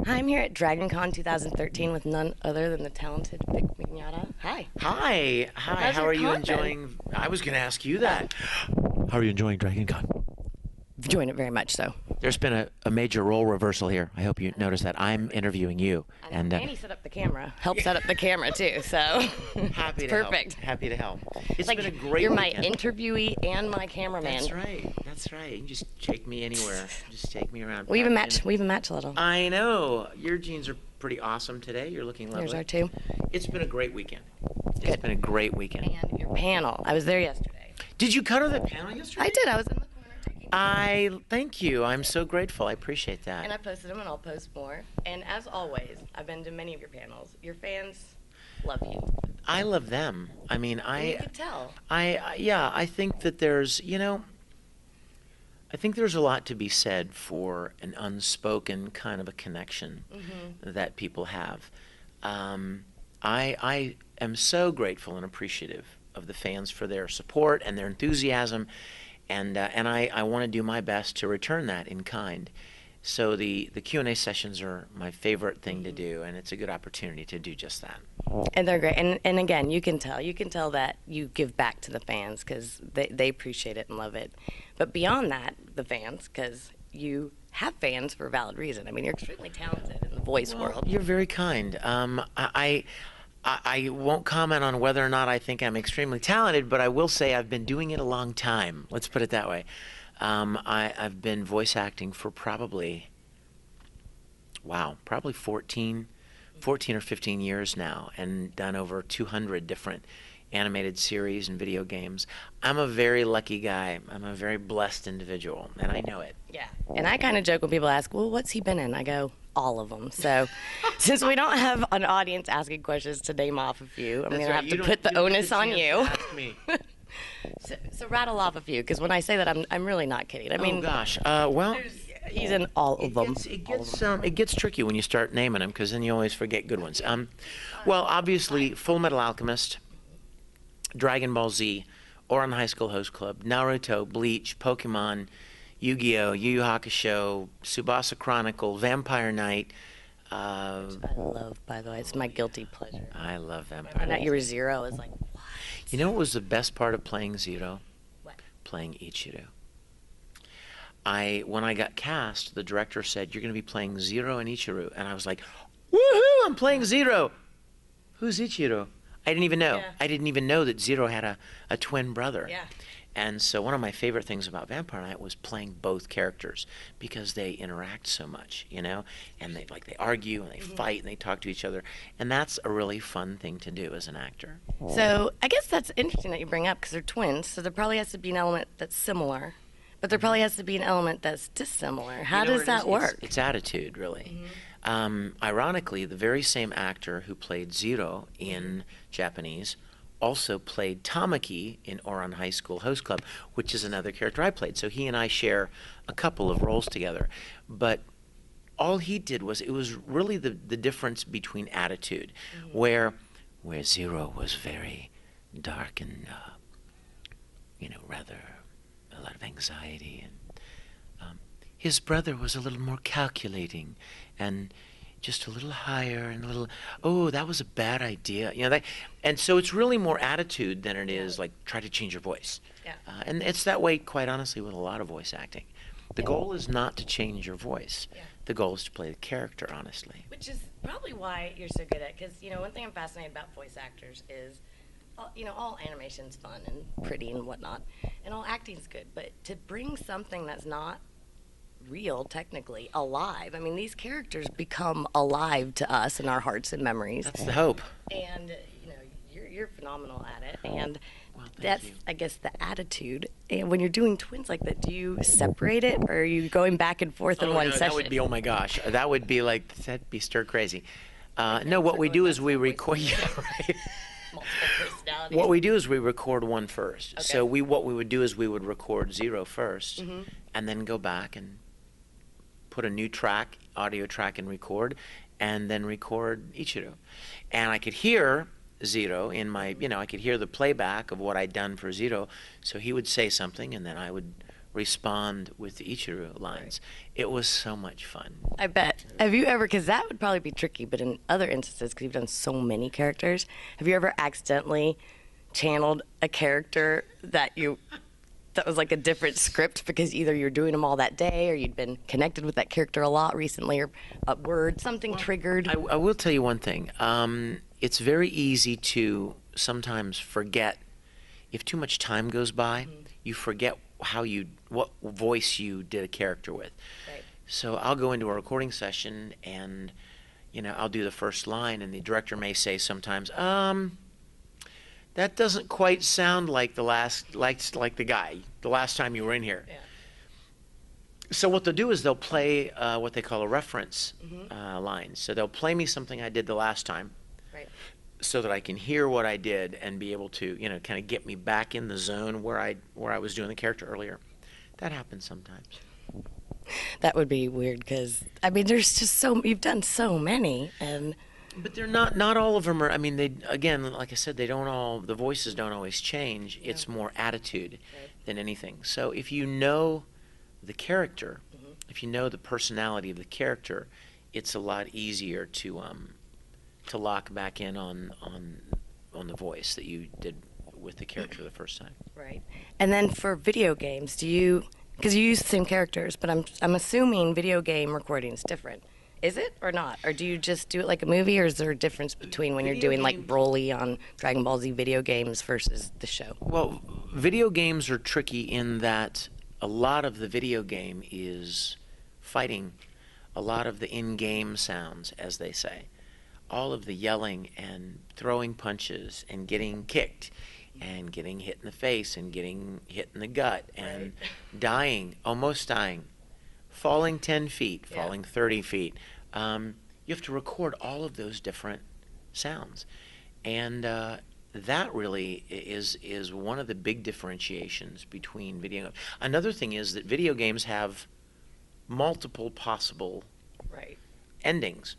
I'm here at DragonCon 2013 with none other than the talented Vic Mignogna. Hi. Hi. How's How your are you con been? enjoying? I was going to ask you that. How are you enjoying Dragon Con? Enjoying it very much so. There's been a major role reversal here. I hope you noticed that. I'm interviewing you. And he set up the camera. Helped set up the camera too, so happy it's to perfect. help. Happy to help. It's Like, been a great you're my weekend. interviewee and my cameraman. That's right. That's right. You can just take me anywhere. Just take me around. We even match. We even match a little. I know. Your jeans are pretty awesome today. You're looking lovely. Yours are too. It's been a great weekend. It's Good. been a great weekend. And your panel. I was there yesterday. Did you cover the panel yesterday? I did. I was in the corner taking. Thank you. I'm so grateful. I appreciate that. And I posted them, and I'll post more. And as always, I've been to many of your panels. Your fans love you. I love them. I mean, And you can tell. I think that there's, I think there's a lot to be said for an unspoken kind of a connection that people have. I am so grateful and appreciative of the fans for their support and their enthusiasm, and I want to do my best to return that in kind. So the Q&A sessions are my favorite thing to do, and it's a good opportunity to do just that. And they're great. And again, you can tell that you give back to the fans because they appreciate it and love it. But beyond that, the fans, because you have fans for a valid reason. I mean, you're extremely talented in the voice world. You're very kind. I won't comment on whether or not I think I'm extremely talented, but I will say I've been doing it a long time. Let's put it that way. I've been voice acting for probably 14 or 15 years now, and done over 200 different animated series and video games. I'm a very lucky guy. I'm a very blessed individual, and I know it. Yeah. And I kind of joke when people ask, well, what's he been in? I go, all of them. So since we don't have an audience asking questions to name off a few, I'm going to have to put the onus on you. Ask me. So rattle off a few, because when I say that, I'm really not kidding. I mean, Oh gosh. Well, he's in all of them. It gets tricky when you start naming them, because then you always forget good ones. Well, obviously, Full Metal Alchemist, Dragon Ball Z, Ouran High School Host Club, Naruto, Bleach, Pokemon, Yu-Gi-Oh, Yu Yu Hakusho, Tsubasa Chronicle, Vampire Knight. I love, by the way, it's my guilty pleasure. I love Vampire And that Knight. you were Zero is like, what? You know what was the best part of playing Zero? What? Playing Ichiro. When I got cast, the director said, "You're going to be playing Zero and Ichiro," and I was like, "Woohoo! I'm playing Zero." Who's Ichiro? I didn't even know. Yeah. I didn't even know that Zero had a twin brother. Yeah. And so one of my favorite things about Vampire Knight was playing both characters, because they interact so much, and they argue and they fight and they talk to each other, and that's a really fun thing to do as an actor. So I guess that's interesting that you bring up, because they're twins, so there probably has to be an element that's similar, but there probably has to be an element that's dissimilar. How does that work? It's attitude, really. Ironically, the very same actor who played Zero in Japanese also played Tamaki in Ouran High School Host Club, which is another character I played. So he and I share a couple of roles together. But all he did was, it was really the difference between attitude, where Zero was very dark and, rather a lot of anxiety, and his brother was a little more calculating and just a little higher and a little, oh, that was a bad idea. And so it's really more attitude than it is like try to change your voice. Yeah. And it's that way, quite honestly, with a lot of voice acting. The goal is not to change your voice. Yeah. The goal is to play the character, honestly. Which is probably why you're so good at, because, one thing I'm fascinated about voice actors is, all animation's fun and pretty and whatnot, and all acting's good, but to bring something that's not real, technically, alive, I mean, these characters become alive to us in our hearts and memories. That's the hope. And, you're phenomenal at it, and Well, thank that's, you. I guess, the attitude. And when you're doing twins like that, do you separate it, or are you going back and forth in one no, session? That would be, oh my gosh, that'd be stir crazy. No, what we do is we record. Yeah, right. Multiple personalities. What we do is we record one first. Okay. So what we would do is we would record Zero first, and then go back and put a new track, audio track, and record, and then record Ichiro. And I could hear Zero in my, I could hear the playback of what I'd done for Zero. So he would say something, and then I would respond with the Ichiro lines. It was so much fun. I bet. Have you ever, because that would probably be tricky, but in other instances, because you've done so many characters, have you ever accidentally channeled a character that was like a different script because either you're doing them all that day or you'd been connected with that character a lot recently, or a word, something triggered? I will tell you one thing. It's very easy to sometimes forget. If too much time goes by, you forget what voice you did a character with. Right. So I'll go into a recording session and, I'll do the first line, and the director may say sometimes, that doesn't quite sound like the last time you were in here. Yeah. So what they'll do is they'll play what they call a reference line. So they'll play me something I did the last time, Right. so that I can hear what I did and be able to, kind of get me back in the zone where I was doing the character earlier. That happens sometimes. That would be weird because, there's just you've done so many, and... But they're not all of them are, again, like I said, the voices don't always change. Yeah. It's more attitude than anything. So if you know the character, if you know the personality of the character, it's a lot easier to lock back in on the voice that you did with the character the first time. Right. And then for video games, because you use the same characters, but I'm assuming video game recording is different. Is it or not? Or do you just do it like a movie, or is there a difference between when you're doing like Broly on Dragon Ball Z video games versus the show? Well, video games are tricky in that a lot of the video game is fighting, a lot of the in-game sounds, as they say. All of the yelling and throwing punches and getting kicked and getting hit in the face and getting hit in the gut and dying, almost dying, falling 10 feet, falling 30 feet. You have to record all of those different sounds. And that really is one of the big differentiations between video games. Another thing is that video games have multiple possible endings.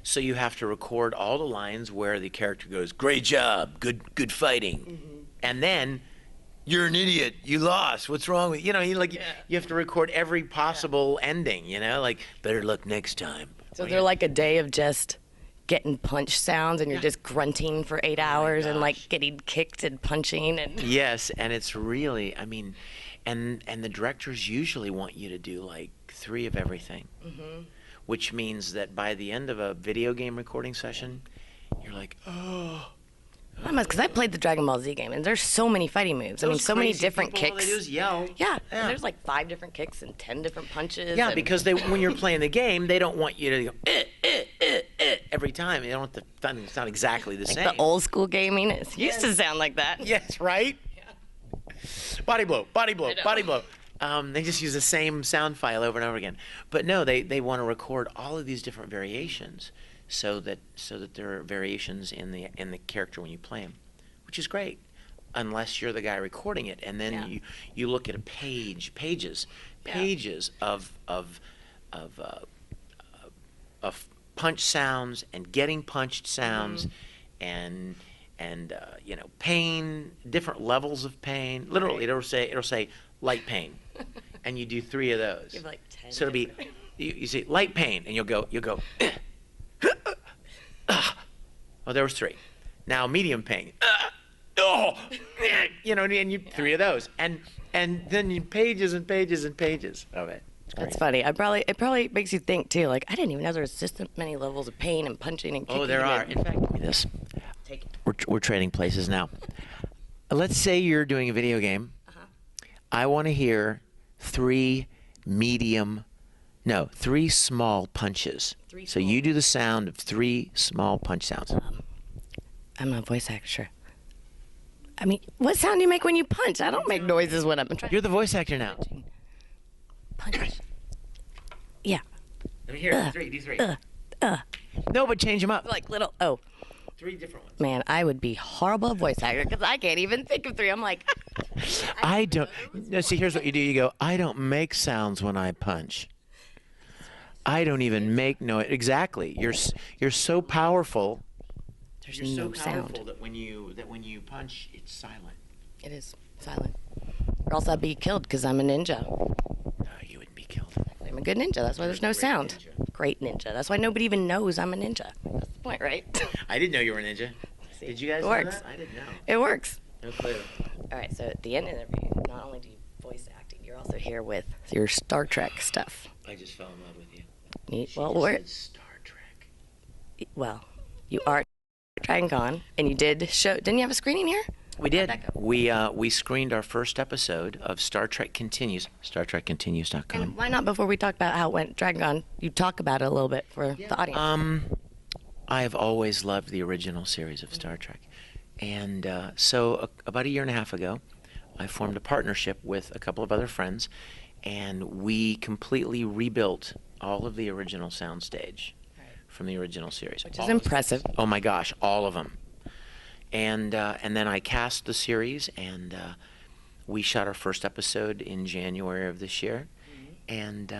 So you have to record all the lines where the character goes, "Great job, good fighting," and then, "You're an idiot, you lost. What's wrong with you?" You have to record every possible ending. Like, "Better luck next time." So they're like a day of just getting punch sounds, and you're just grunting for 8 hours and like getting kicked and punching and. Yes, and it's really, and the directors usually want you to do like 3 of everything. Which means that by the end of a video game recording session, you're like, oh. Because I played the Dragon Ball Z game, and there's so many fighting moves. So many different kicks. All they do is yell. Yeah. And there's like 5 different kicks and 10 different punches. Yeah, because when you're playing the game, they don't want you to go, every time. They don't have to, it's not exactly the same. The old school gaming used to sound like that. Yes, right? Yeah. Body blow, body blow, body blow. They just use the same sound file over and over again. But no, they want to record all of these different variations so that there are variations in the character when you play him, which is great, unless you're the guy recording it. And then you look at pages of punch sounds and getting punched sounds and pain, different levels of pain. Literally, it'll say light pain, and you do 3 of those. You have like 10. So it'll be, you say light pain, and you'll go. Oh, there was 3. Now medium pain. And you 3 of those, and then you pages and pages and pages of it. That's funny. It probably makes you think too. Like, I didn't even know there was this many levels of pain and punching and kicking. Oh, there are. In fact, give me this. Take it. We're trading places now. Let's say you're doing a video game. I want to hear 3 small punches. So you do the sound of 3 small punch sounds. I'm a voice actor. What sound do you make when you punch? I don't make noises when I'm trying. You're the voice actor now. Punch. Yeah. Let me hear it. 3. Do 3. No, but change them up. Like little. 3 different ones. Man, I would be horrible voice actor because I can't even think of 3. I'm like. I don't. No, see, here's what you do. You go, "I don't make sounds when I punch. I don't even make noise." Exactly. You're so powerful. There's You're no so powerful sound. that when you punch, it's silent. It is silent. Or else I'd be killed because I'm a ninja. You wouldn't be killed. I'm a good ninja. That's why there's no Great sound. ninja. Great ninja. That's why nobody even knows I'm a ninja. That's the point, right? I didn't know you were a ninja. See, Did you guys it know works. that? I didn't know. It works. No clue. All right, so at the end of the interview, not only do you voice acting, you're also here with your Star Trek stuff. I just fell in love with you. Neat. She Well, just we're, said Star Trek. well, you are Dragon Con, and you did show. Didn't you have a screening here? We did. How'd that go? We screened our first episode of Star Trek Continues. StarTrekContinues.com. And why not, before we talk about how it went Dragon Con, you talk about it a little bit for the audience? I have always loved the original series of Star Trek. And so about a year and a half ago, I formed a partnership with a couple of other friends, and we completely rebuilt all of the original soundstage from the original series. Which is impressive. Oh my gosh, all of them. And then I cast the series, and we shot our first episode in January of this year, and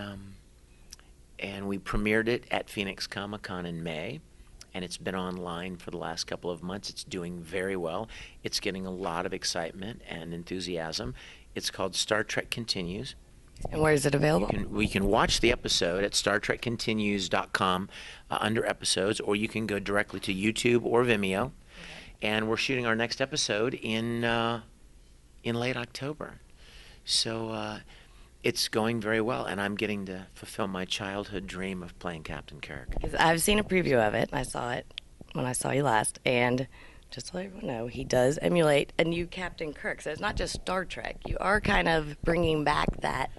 we premiered it at Phoenix Comic-Con in May. And it's been online for the last couple of months. It's doing very well. It's getting a lot of excitement and enthusiasm. It's called Star Trek Continues. And where is it available? We can watch the episode at StarTrekContinues.com under episodes, or you can go directly to YouTube or Vimeo. Okay. And we're shooting our next episode in late October. So it's going very well, and I'm getting to fulfill my childhood dream of playing Captain Kirk. 'Cause I've seen a preview of it. I saw it when I saw you last, and just to let everyone know, he does emulate a new Captain Kirk. So it's not just Star Trek. You are kind of bringing back that.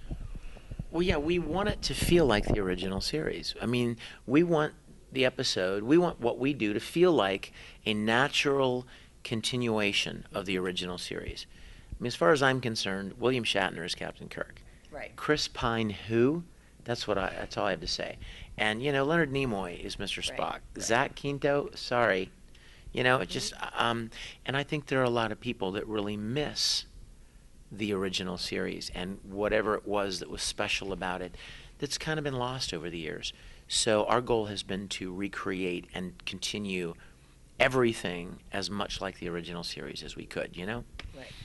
Well, yeah, we want it to feel like the original series. I mean, we want the episode, we want what we do to feel like a natural continuation of the original series. I mean, as far as I'm concerned, William Shatner is Captain Kirk. Right. Chris Pine, who? That's all I have to say. And Leonard Nimoy is Mr. Spock. Right. Zach Quinto, sorry. It just and I think there are a lot of people that really miss the original series and whatever it was that was special about it that's kind of been lost over the years. So our goal has been to recreate and continue everything as much like the original series as we could, Right.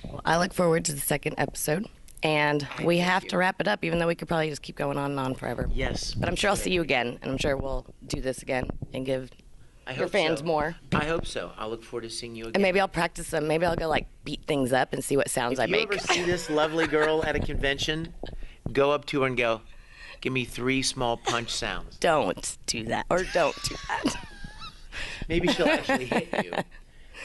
Well, I look forward to the second episode. And we have to wrap it up, even though we could probably just keep going on and on forever. Yes. But I'm sure I'll see you again, and I'm sure we'll do this again and give your fans more. I hope so. I look forward to seeing you again. And maybe I'll practice them. Maybe I'll go beat things up and see what sounds I make. If you ever see this lovely girl at a convention, go up to her and go, give me 3 small punch sounds. Don't do that. Or don't do that. Maybe she'll actually hit you.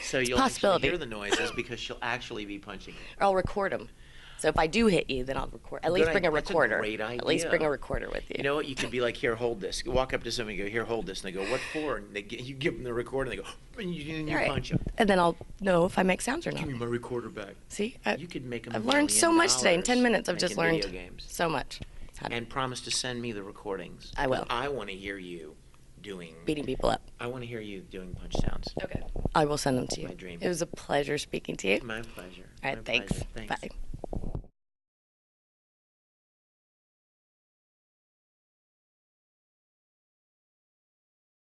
So you'll actually hear the noises because she'll actually be punching you. Or I'll record them. So if I do hit you, then I'll record. At least bring a recorder. That's a great idea. At least bring a recorder with you. You know what? You could be like, here, hold this. You walk up to somebody and go, here, hold this. And they go, what for? And you give them the recorder and they go, and you punch them. And then I'll know if I make sounds or not. Give me my recorder back. See? You could make I've learned so much today. In 10 minutes, I've just learned so much. And promise to send me the recordings. I will. I want to hear you doing... beating people up. I want to hear you doing punch sounds. Okay. I will send them to you. My dream. It was a pleasure speaking to you. My pleasure. All right, thanks. Thanks. Bye.